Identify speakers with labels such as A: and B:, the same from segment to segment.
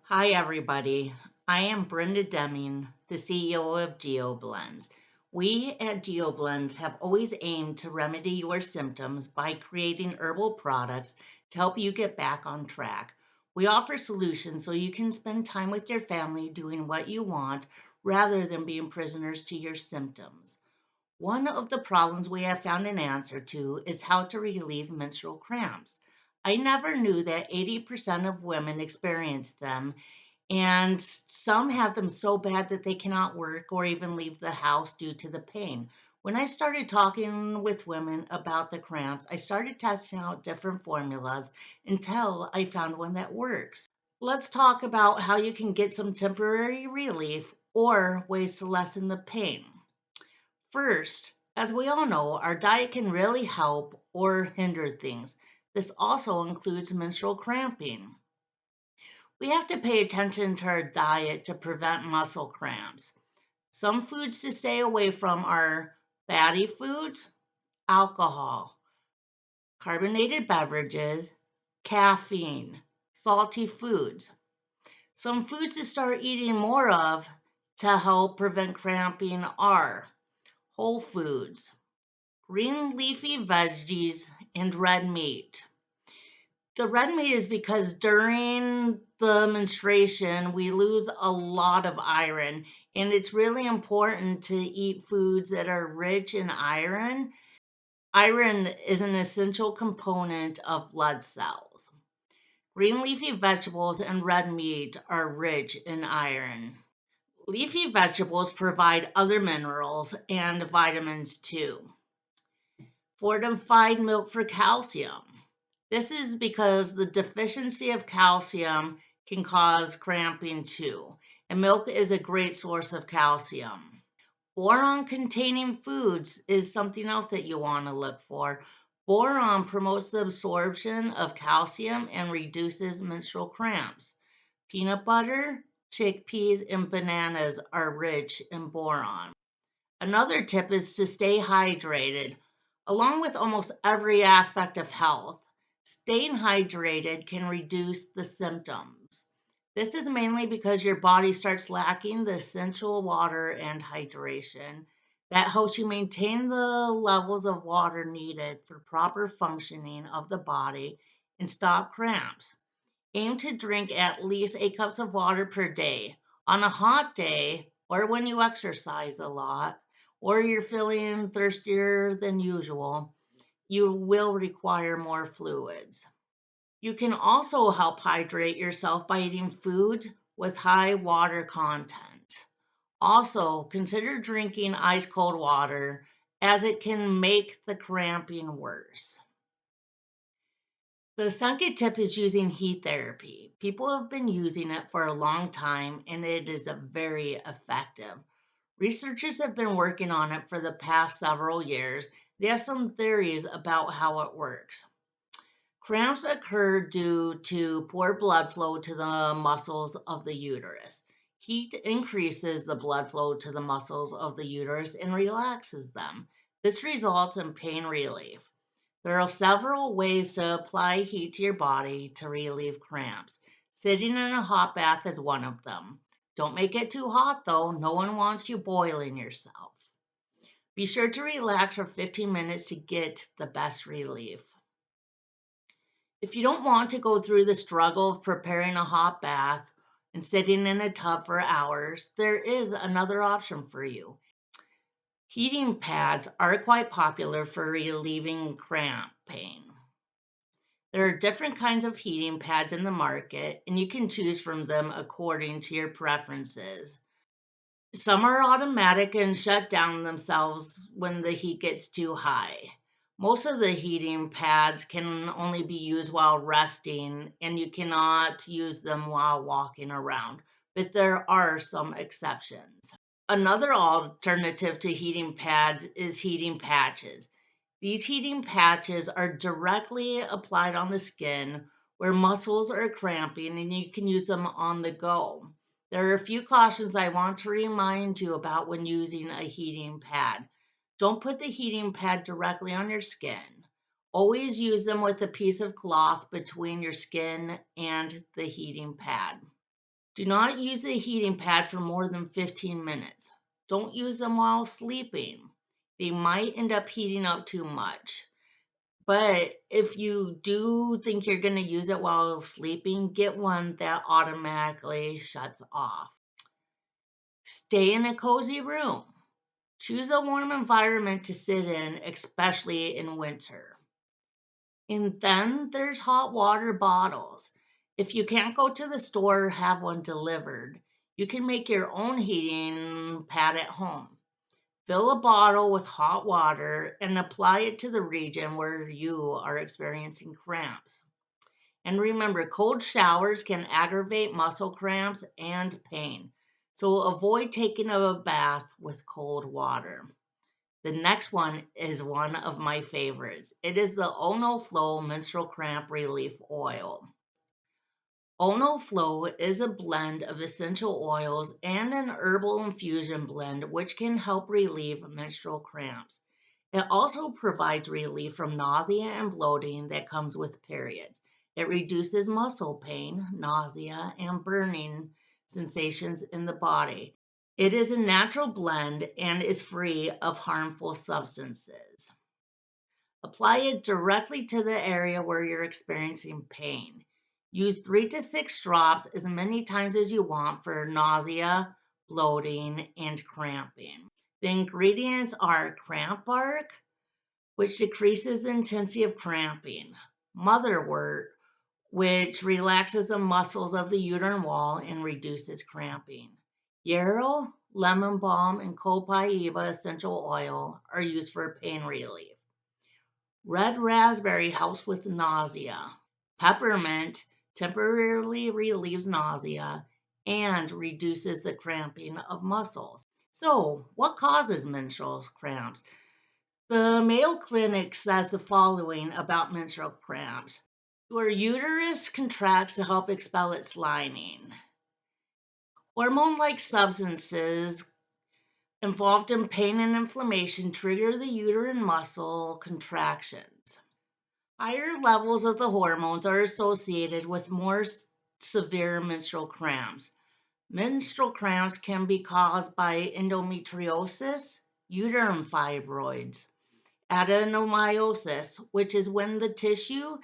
A: Hi, everybody. I am Brenda Deming, the CEO of GeoBlends. We at GeoBlends have always aimed to remedy your symptoms by creating herbal products to help you get back on track. We offer solutions so you can spend time with your family doing what you want rather than being prisoners to your symptoms. One of the problems we have found an answer to is how to relieve menstrual cramps. I never knew that 80% of women experience them, and some have them so bad that they cannot work or even leave the house due to the pain. When I started talking with women about the cramps, I started testing out different formulas until I found one that works. Let's talk about how you can get some temporary relief or ways to lessen the pain. First, as we all know, our diet can really help or hinder things. This also includes menstrual cramping. We have to pay attention to our diet to prevent muscle cramps. Some foods to stay away from are fatty foods, alcohol, carbonated beverages, caffeine, salty foods. Some foods to start eating more of to help prevent cramping are whole foods, green leafy veggies, and red meat. The red meat is because during the menstruation, we lose a lot of iron, and it's really important to eat foods that are rich in iron. Iron is an essential component of blood cells. Green leafy vegetables and red meat are rich in iron. Leafy vegetables provide other minerals and vitamins too. Fortified milk for calcium. This is because the deficiency of calcium can cause cramping too, and milk is a great source of calcium. Boron containing foods is something else that you want to look for. Boron promotes the absorption of calcium and reduces menstrual cramps. Peanut butter, chickpeas, and bananas are rich in boron. Another tip is to stay hydrated. Along with almost every aspect of health, staying hydrated can reduce the symptoms. This is mainly because your body starts lacking the essential water and hydration that helps you maintain the levels of water needed for proper functioning of the body and stop cramps. Aim to drink at least 8 cups of water per day. On a hot day, or when you exercise a lot, or you're feeling thirstier than usual, you will require more fluids. You can also help hydrate yourself by eating foods with high water content. Also, consider drinking ice cold water as it can make the cramping worse. The second tip is using heat therapy. People have been using it for a long time and it is a very effective. Researchers have been working on it for the past several years. They have some theories about how it works. Cramps occur due to poor blood flow to the muscles of the uterus. Heat increases the blood flow to the muscles of the uterus and relaxes them. This results in pain relief. There are several ways to apply heat to your body to relieve cramps. Sitting in a hot bath is one of them. Don't make it too hot though. No one wants you boiling yourself. Be sure to relax for 15 minutes to get the best relief. If you don't want to go through the struggle of preparing a hot bath and sitting in a tub for hours, there is another option for you. Heating pads are quite popular for relieving cramp pain. There are different kinds of heating pads in the market, and you can choose from them according to your preferences. Some are automatic and shut down themselves when the heat gets too high. Most of the heating pads can only be used while resting, and you cannot use them while walking around, but there are some exceptions. Another alternative to heating pads is heating patches. These heating patches are directly applied on the skin where muscles are cramping, and you can use them on the go. There are a few cautions I want to remind you about when using a heating pad. Don't put the heating pad directly on your skin. Always use them with a piece of cloth between your skin and the heating pad. Do not use the heating pad for more than 15 minutes. Don't use them while sleeping. They might end up heating up too much. But if you do think you're going to use it while sleeping, get one that automatically shuts off. Stay in a cozy room. Choose a warm environment to sit in, especially in winter. And then there's hot water bottles. If you can't go to the store or have one delivered, you can make your own heating pad at home. Fill a bottle with hot water and apply it to the region where you are experiencing cramps. And remember, cold showers can aggravate muscle cramps and pain. So avoid taking a bath with cold water. The next one is one of my favorites. It is the Ono Flow Menstrual Cramp Relief Oil. Ono Flow is a blend of essential oils and an herbal infusion blend which can help relieve menstrual cramps. It also provides relief from nausea and bloating that comes with periods. It reduces muscle pain, nausea, and burning sensations in the body. It is a natural blend and is free of harmful substances. Apply it directly to the area where you're experiencing pain. Use 3 to 6 drops as many times as you want for nausea, bloating, and cramping. The ingredients are cramp bark, which decreases the intensity of cramping, motherwort, which relaxes the muscles of the uterine wall and reduces cramping. Yarrow, lemon balm, and copaiba essential oil are used for pain relief. Red raspberry helps with nausea. Peppermint temporarily relieves nausea and reduces the cramping of muscles. So, what causes menstrual cramps? The Mayo Clinic says the following about menstrual cramps. Your uterus contracts to help expel its lining. Hormone-like substances involved in pain and inflammation trigger the uterine muscle contractions. Higher levels of the hormones are associated with more severe menstrual cramps. Menstrual cramps can be caused by endometriosis, uterine fibroids, adenomyosis, which is when the tissue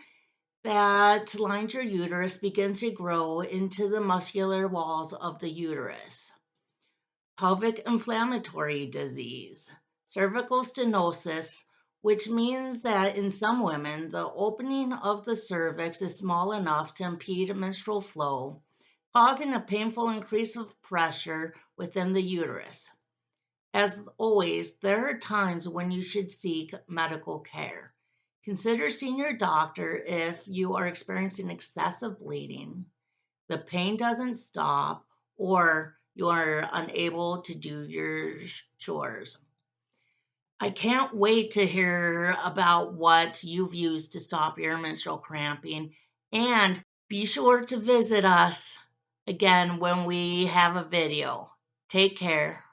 A: that lines your uterus begins to grow into the muscular walls of the uterus. Pelvic inflammatory disease, cervical stenosis, which means that in some women, the opening of the cervix is small enough to impede menstrual flow, causing a painful increase of pressure within the uterus. As always, there are times when you should seek medical care. Consider seeing your doctor if you are experiencing excessive bleeding, the pain doesn't stop, or you are unable to do your chores. I can't wait to hear about what you've used to stop your menstrual cramping, and be sure to visit us again when we have a video. Take care.